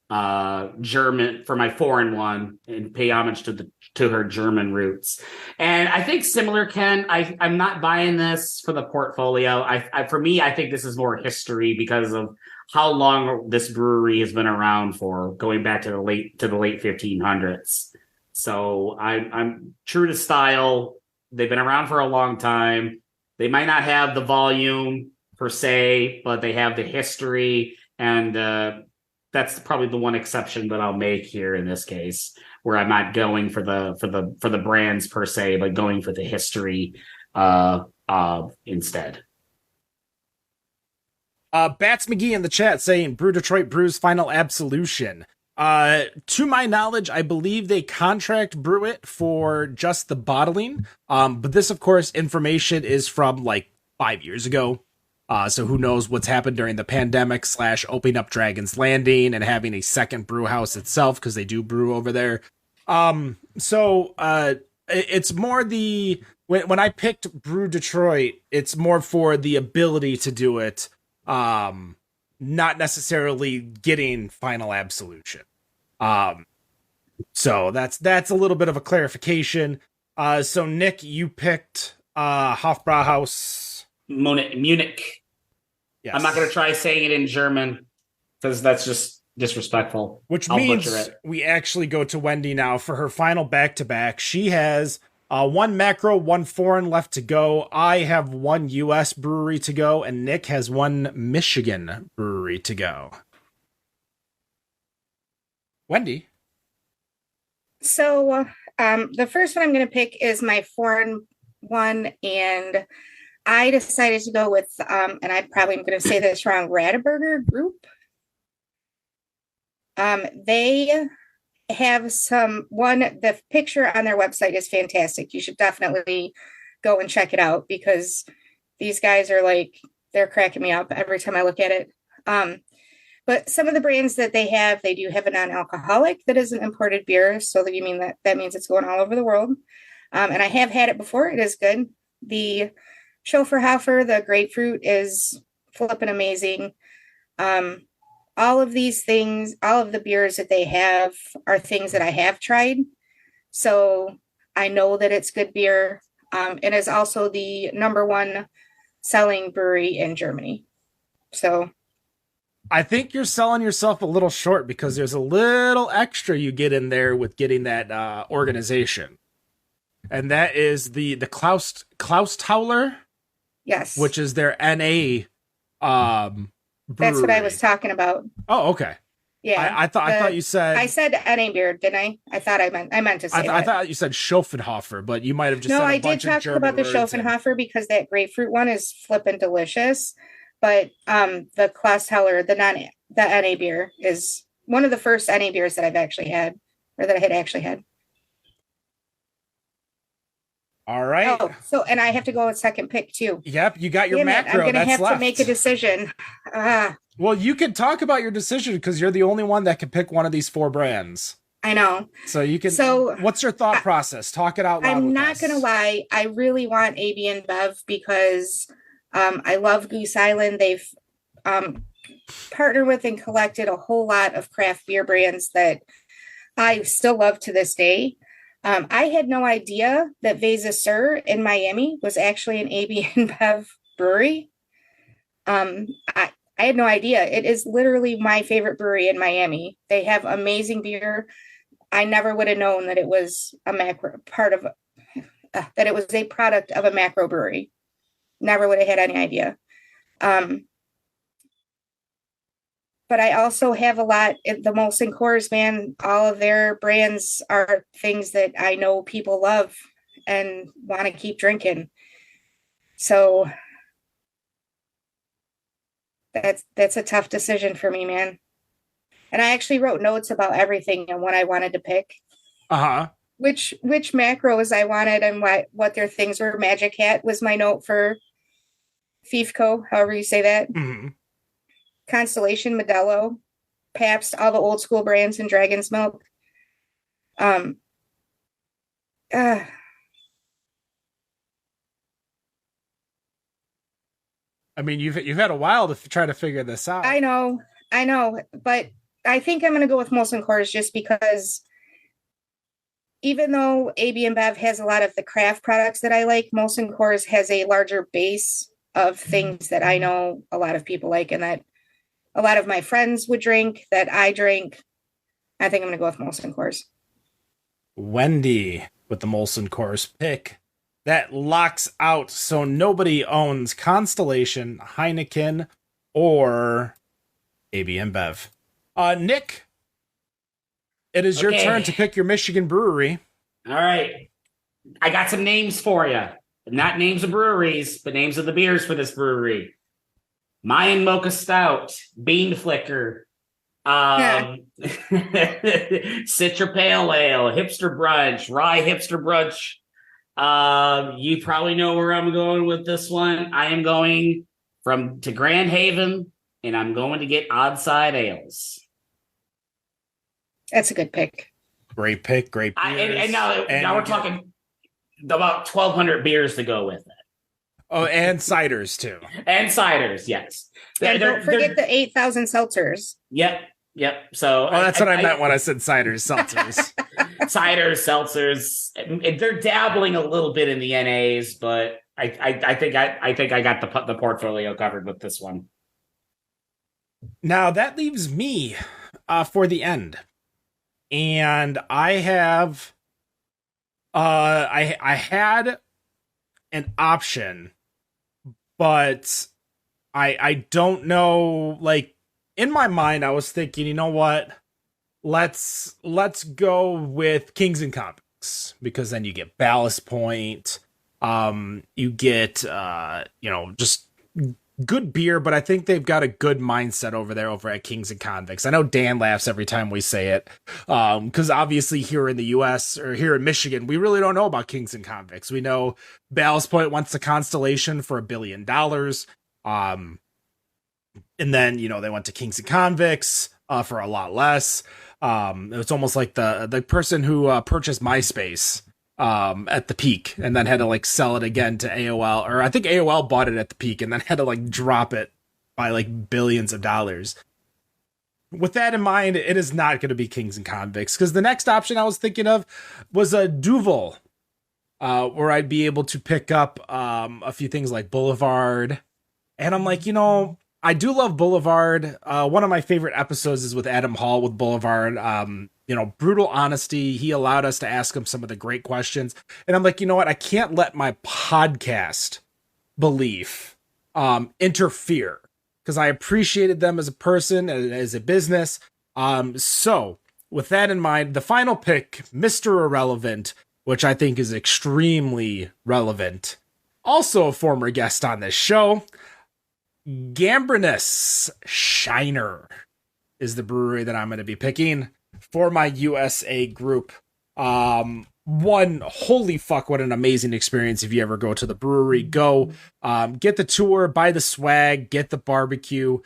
Speaker 4: my foreign one, and pay homage to her German roots. And I think similar, Ken, I'm not buying this for the portfolio. For me, I think this is more history because of how long this brewery has been around for, going back to the late 1500s. So I'm true to style. They've been around for a long time. They might not have the volume per se, but they have the history, and that's probably the one exception that I'll make here in this case, where I'm not going for the brands per se, but going for the history instead.
Speaker 2: Bats McGee in the chat saying Brew Detroit brews Final Absolution. To my knowledge, I believe they contract brew it for just the bottling. But this, of course, information is from like 5 years ago. So who knows what's happened during the pandemic / opening up Dragon's Landing and having a second brew house itself, because they do brew over there. So it's more when I picked Brew Detroit, it's more for the ability to do it, not necessarily getting Final Absolution. So that's a little bit of a clarification. So Nick, you picked Hofbrauhaus
Speaker 4: Munich. Yes. I'm not going to try saying it in German because that's just disrespectful.
Speaker 2: Which means we actually go to Wendy now for her final back-to-back. She has one macro, one foreign left to go. I have one U.S. brewery to go, and Nick has one Michigan brewery to go. Wendy?
Speaker 3: So the first one I'm going to pick is my foreign one, and I decided to go with, and I probably am going to say this wrong, Radaburger Group. They have the picture on their website is fantastic. You should definitely go and check it out, because these guys are they're cracking me up every time I look at it. But some of the brands that they do have a non-alcoholic that is an imported beer. So that that means it's going all over the world. And I have had it before. It is good. The Schofferhofer, the grapefruit, is flipping amazing. All of these things, all of the beers that they have are things that I have tried. So I know that it's good beer. It is also the #1 selling brewery in Germany. So
Speaker 2: I think you're selling yourself a little short, because there's a little extra you get in there with getting that organization. And that is the Klaustauler.
Speaker 3: Yes.
Speaker 2: Which is their NA brewery.
Speaker 3: That's what I was talking about.
Speaker 2: Oh, okay.
Speaker 3: Yeah.
Speaker 2: I thought you said
Speaker 3: I said NA beer, didn't I? I meant to say that.
Speaker 2: I thought you said Schopenhofer, but you might have just
Speaker 3: No,
Speaker 2: said a
Speaker 3: I did
Speaker 2: bunch of
Speaker 3: talk
Speaker 2: German
Speaker 3: about the
Speaker 2: words and-
Speaker 3: Schopenhofer because that grapefruit one is flippin' delicious. But the Klasseller, the NA beer is one of the first NA beers that I've actually had, or that I had actually had.
Speaker 2: All right.
Speaker 3: Oh, so and I have to go with second pick too.
Speaker 2: Yep, you got your
Speaker 3: Damn it,
Speaker 2: macro.
Speaker 3: I'm gonna
Speaker 2: That's
Speaker 3: have
Speaker 2: left.
Speaker 3: to make a decision.
Speaker 2: Well, you can talk about your decision because you're the only one that can pick one of these 4 brands.
Speaker 3: I know.
Speaker 2: So you can.
Speaker 3: So
Speaker 2: what's your thought process? Talk it out loud.
Speaker 3: I'm
Speaker 2: with
Speaker 3: not
Speaker 2: us.
Speaker 3: gonna lie. I really want AB and Bev because I love Goose Island. They've partnered with and collected a whole lot of craft beer brands that I still love to this day. I had no idea that Vesa Sur in Miami was actually an AB and Bev brewery. I had no idea. It is literally my favorite brewery in Miami. They have amazing beer. I never would have known that it was a that it was a product of a macro brewery. Never would have had any idea. But I also have a lot, the Molson Coors, man, all of their brands are things that I know people love and want to keep drinking. So that's a tough decision for me, man. And I actually wrote notes about everything and what I wanted to pick. Which macros I wanted and what their things were. Magic Hat was my note for Fifco, however you say that.
Speaker 2: Mm-hmm.
Speaker 3: Constellation, Modelo, Pabst, all the old school brands, and Dragon's Milk. I
Speaker 2: mean, you've had a while to try to figure this out.
Speaker 3: I know, but I think I'm going to go with Molson Coors just because even though AB and Bev has a lot of the craft products that I like, Molson Coors has a larger base of things that I know a lot of people like and that a lot of my friends would drink, that I drink. I think I'm going to go with Molson Coors.
Speaker 2: Wendy with the Molson Coors pick. That locks out, so nobody owns Constellation, Heineken, or AB and Bev. Nick, it is your turn to pick your Michigan brewery.
Speaker 4: All right. I got some names for you. Not names of breweries, but names of the beers for this brewery. Mayan Mocha Stout, Bean Flicker, Citra Pale Ale, Hipster Brunch, Rye Hipster Brunch. You probably know where I'm going with this one. I am going to Grand Haven, and I'm going to get Oddside Ales.
Speaker 3: That's a good pick.
Speaker 2: Great pick, great beers.
Speaker 4: And now we're talking about 1,200 beers to go with it.
Speaker 2: Oh, and ciders too.
Speaker 4: And ciders, yes.
Speaker 3: And don't forget the 8,000 seltzers.
Speaker 4: Yep. So
Speaker 2: that's what I meant when I said ciders, seltzers.
Speaker 4: Ciders, seltzers. They're dabbling a little bit in the NAs, but I think I got the portfolio covered with this one.
Speaker 2: Now that leaves me for the end, and I have I had an option, but I don't know. Like in my mind, I was thinking, you know what? Let's go with Kings and Convicts because then you get Ballast Point, you get just good beer, but I think they've got a good mindset over at Kings and Convicts. I know Dan laughs every time we say it, because obviously here in the US or here in Michigan, we really don't know about Kings and Convicts. We know Ballast Point wants the Constellation for $1 billion. And then, they went to Kings and Convicts for a lot less. It's almost like the person who purchased MySpace at the peak and then had to sell it again to AOL, or I think AOL bought it at the peak and then had to drop it by billions of dollars. With that in mind, it is not going to be Kings and Convicts because the next option I was thinking of was a Duvel, where I'd be able to pick up a few things like Boulevard. And I'm like, I do love Boulevard. One of my favorite episodes is with Adam Hall with Boulevard. Brutal honesty. He allowed us to ask him some of the great questions. And I'm like, you know what? I can't let my podcast belief interfere because I appreciated them as a person, as a business. So with that in mind, the final pick, Mr. Irrelevant, which I think is extremely relevant. Also a former guest on this show, Gambrinus Shiner is the brewery that I'm going to be picking for my USA group. One, holy fuck, what an amazing experience. If you ever go to the brewery, go get the tour, buy the swag, get the barbecue.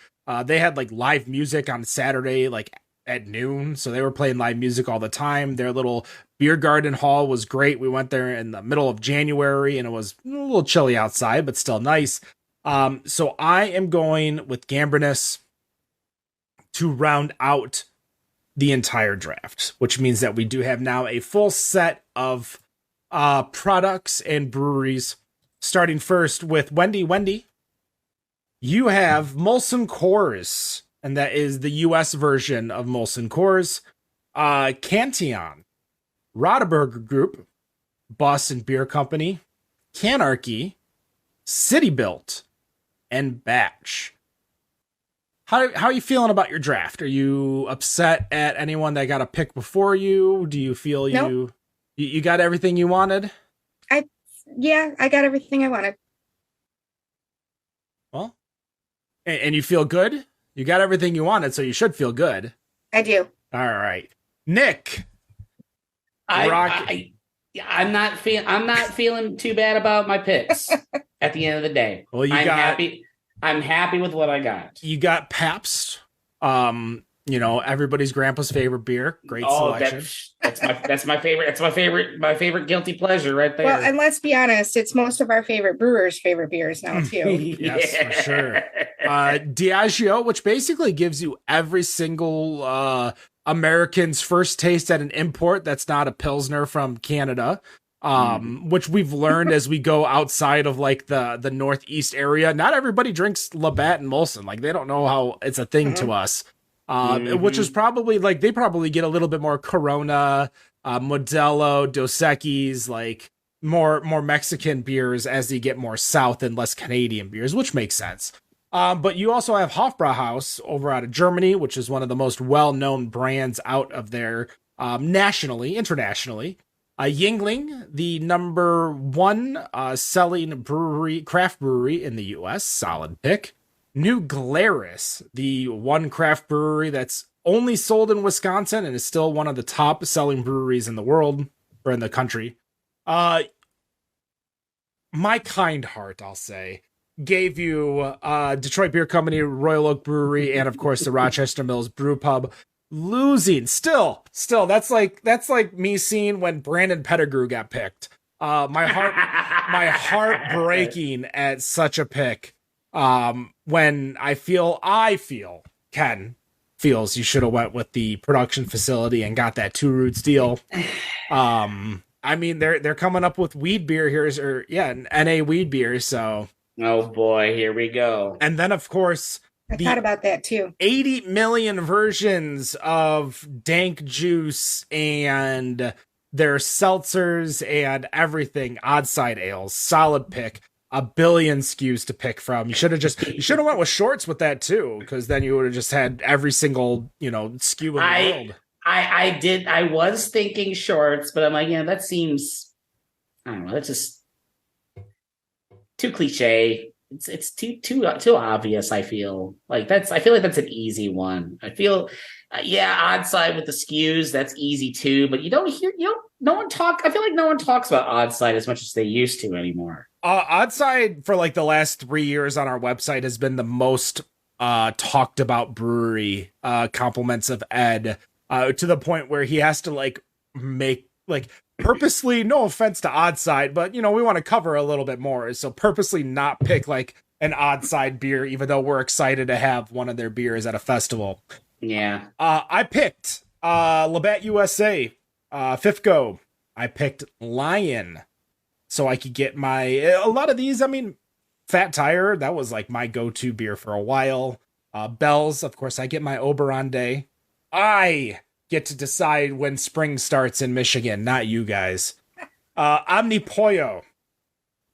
Speaker 2: They had like live music on Saturday, like at noon. So they were playing live music all the time. Their little beer garden hall was great. We went there in the middle of January and it was a little chilly outside, but still nice. So I am going with Gambrinus to round out the entire draft, which means that we do have now a full set of products and breweries. Starting first with Wendy, you have Molson Coors, and that is the US version of Molson Coors. Cantillon, Rodeberger Group, Boston Beer Company, Canarchy, City Built, and Batch. How are you feeling about your draft? Are you upset at anyone that got a pick before you? Do you feel you got everything you wanted?
Speaker 3: I got everything I wanted.
Speaker 2: Well, and you feel good? You got everything you wanted, so you should feel good.
Speaker 3: I do.
Speaker 2: All right. Nick.
Speaker 4: I'm not feeling too bad about my picks at the end of the day.
Speaker 2: Well,
Speaker 4: I'm happy with what I got.
Speaker 2: You got Pabst. Everybody's grandpa's favorite beer. Great selection.
Speaker 4: That's my favorite. It's my favorite guilty pleasure right there.
Speaker 3: Well, and let's be honest, it's most of our favorite brewers' favorite beers now too.
Speaker 2: Yes, for sure. Diageo, which basically gives you every single American's first taste at an import that's not a Pilsner from Canada. Which we've learned as we go outside of like the Northeast area. Not everybody drinks Labatt and Molson. Like they don't know how it's a thing to us. Which is probably like, they probably get a little bit more Corona, Modelo, Dos Equis, like more Mexican beers as they get more South and less Canadian beers, which makes sense. But you also have Hofbrauhaus over out of Germany, which is one of the most well-known brands out of there, internationally. Yingling, the number one selling craft brewery in the U.S., solid pick. New Glarus, the one craft brewery that's only sold in Wisconsin and is still one of the top selling breweries in the world, or in the country. My kind heart, I'll say, gave you Detroit Beer Company, Royal Oak Brewery, and of course the Rochester Mills Brew Pub. Losing still that's like me seeing when Brandon Pettigrew got picked. My heart breaking at such a pick. When I feel Ken feels you should have went with the production facility and got that Two Roots deal. I mean they're coming up with weed beer here, an NA weed beer, so
Speaker 4: oh boy, here we go.
Speaker 2: And then of course
Speaker 3: I thought about that too.
Speaker 2: 80 million versions of dank juice and their seltzers and everything. Oddside ales, solid pick. A billion SKUs to pick from. You should have went with shorts with that too, because then you would have just had every single SKU in the world.
Speaker 4: I was thinking shorts, but I'm like, that seems, I don't know, that's just too cliche. It's too obvious. I feel like that's an easy one. I feel, Oddside with the SKUs, that's easy too. But no one talks about Oddside as much as they used to anymore.
Speaker 2: Oddside for like the last 3 years on our website has been the most talked about brewery. Compliments of Ed to the point where he has to like make like purposely, no offense to Oddside, but we want to cover a little bit more, so purposely not pick like an Oddside beer, even though we're excited to have one of their beers at a festival.
Speaker 4: Yeah.
Speaker 2: I picked Labatt USA, fifth go. I picked Lion, so I could get a lot of these. I mean, Fat Tire, that was like my go-to beer for a while. Bell's, of course, I get my Oberon Day. I get to decide when spring starts in Michigan, not you guys. Omnipollo.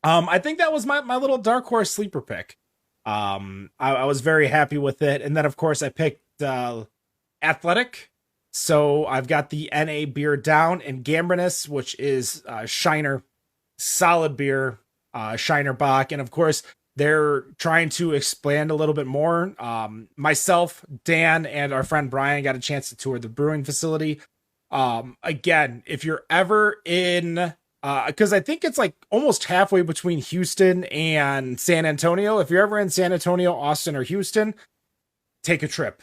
Speaker 2: I think that was my little dark horse sleeper pick. I was very happy with it. And then, of course, I picked Athletic. So I've got the NA beer down, and Gambrinus, which is Shiner, solid beer, Shiner Bock. And of course, they're trying to expand a little bit more. Myself, Dan, and our friend Brian got a chance to tour the brewing facility. Again, if you're ever in, because I think it's like almost halfway between Houston and San Antonio. If you're ever in San Antonio, Austin, or Houston, take a trip.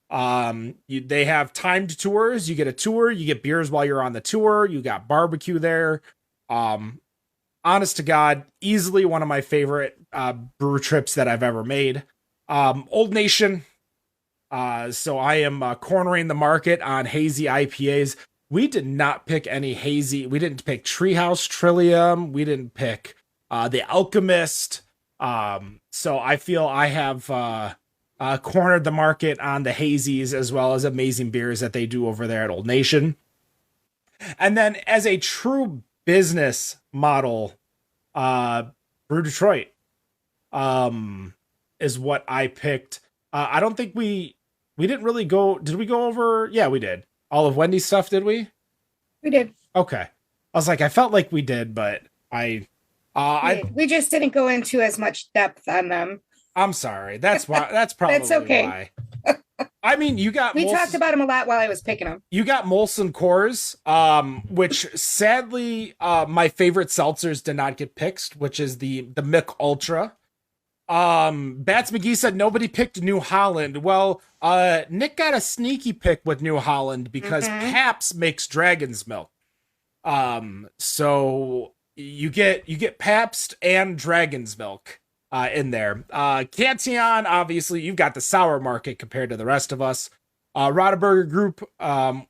Speaker 2: They have timed tours. You get a tour, you get beers while you're on the tour. You got barbecue there. Honest to God, easily one of my favorite brew trips that I've ever made. Old Nation. So I am cornering the market on hazy IPAs. We did not pick any hazy. We didn't pick Treehouse Trillium. We didn't pick the Alchemist. So I feel I have cornered the market on the hazies as well as amazing beers that they do over there at Old Nation. And then as a true business model, Brew Detroit is what I picked. I don't think we didn't really go. Did we go over? Yeah, we did. All of Wendy's stuff, did we?
Speaker 3: We did.
Speaker 2: Okay. I was like, I felt like we did, but we
Speaker 3: just didn't go into as much depth on them.
Speaker 2: I'm sorry. That's why. That's probably
Speaker 3: That's okay.
Speaker 2: why. I mean, you got.
Speaker 3: We talked about them a lot while I was picking them.
Speaker 2: You got Molson Coors, which sadly, my favorite seltzers did not get picked, which is the Mick Ultra. Bats McGee said nobody picked New Holland. Well, Nick got a sneaky pick with New Holland because Pabst makes Dragon's Milk. So you get Pabst and Dragon's Milk in there. Cantillon, obviously, you've got the sour market compared to the rest of us. Rodeburger Group,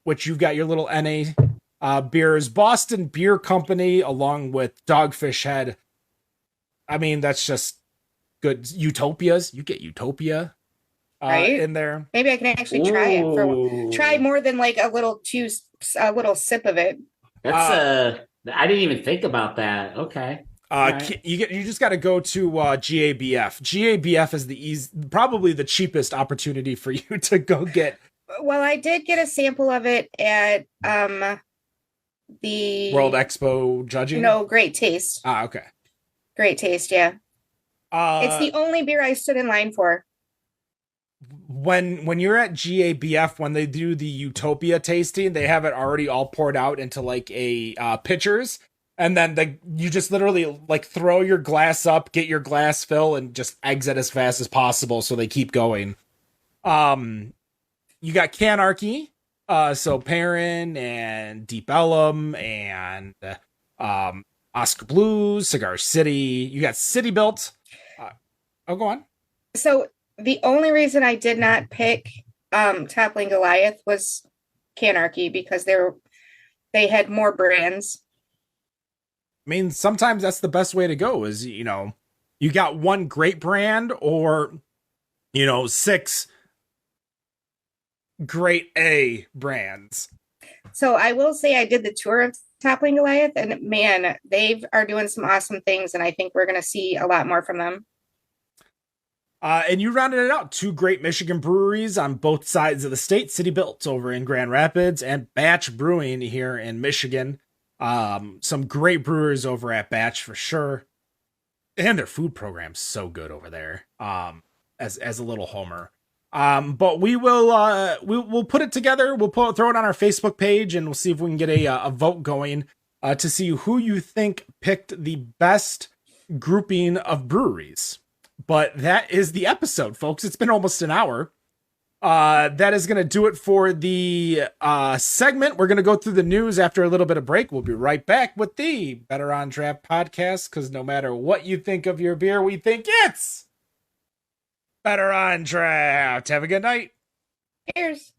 Speaker 2: which you've got your little NA beers. Boston Beer Company, along with Dogfish Head. I mean, that's just good. Utopias, you get Utopia
Speaker 3: right
Speaker 2: in there.
Speaker 3: Maybe I can actually try more than like a little sip of it.
Speaker 4: That's I didn't even think about that. Okay.
Speaker 2: Right. You just got to go to GABF. GABF is probably the cheapest opportunity for you to go get.
Speaker 3: Well, I did get a sample of it at the
Speaker 2: World Expo judging.
Speaker 3: No, Great Taste.
Speaker 2: Okay.
Speaker 3: Great Taste, yeah. It's the only beer I stood in line for.
Speaker 2: When you're at GABF, when they do the Utopia tasting, they have it already all poured out into like a pitchers. And then you just literally like throw your glass up, get your glass fill, and just exit as fast as possible so they keep going. You got Canarchy, so Perrin and Deep Ellum and Oscar Blues, Cigar City. You got City Built. Go on.
Speaker 3: So the only reason I did not pick Toppling Goliath was Canarchy because they had more brands.
Speaker 2: I mean, sometimes that's the best way to go is, you got one great brand or, 6 great A brands.
Speaker 3: So I will say I did the tour of Toppling Goliath and man, they are doing some awesome things. And I think we're going to see a lot more from them.
Speaker 2: And you rounded it out. 2 great Michigan breweries on both sides of the state, City Built over in Grand Rapids and Batch Brewing here in Michigan. Some great brewers over at Batch for sure. And their food program's so good over there. As a little homer. But we will, we'll put it together. We'll throw it on our Facebook page and we'll see if we can get a vote going, to see who you think picked the best grouping of breweries. But that is the episode, folks. It's been almost an hour. That is going to do it for the segment. We're going to go through the news after a little bit of break. We'll be right back with the Better on Draft podcast, because no matter what you think of your beer, we think it's Better on Draft. Have a good night.
Speaker 3: Cheers.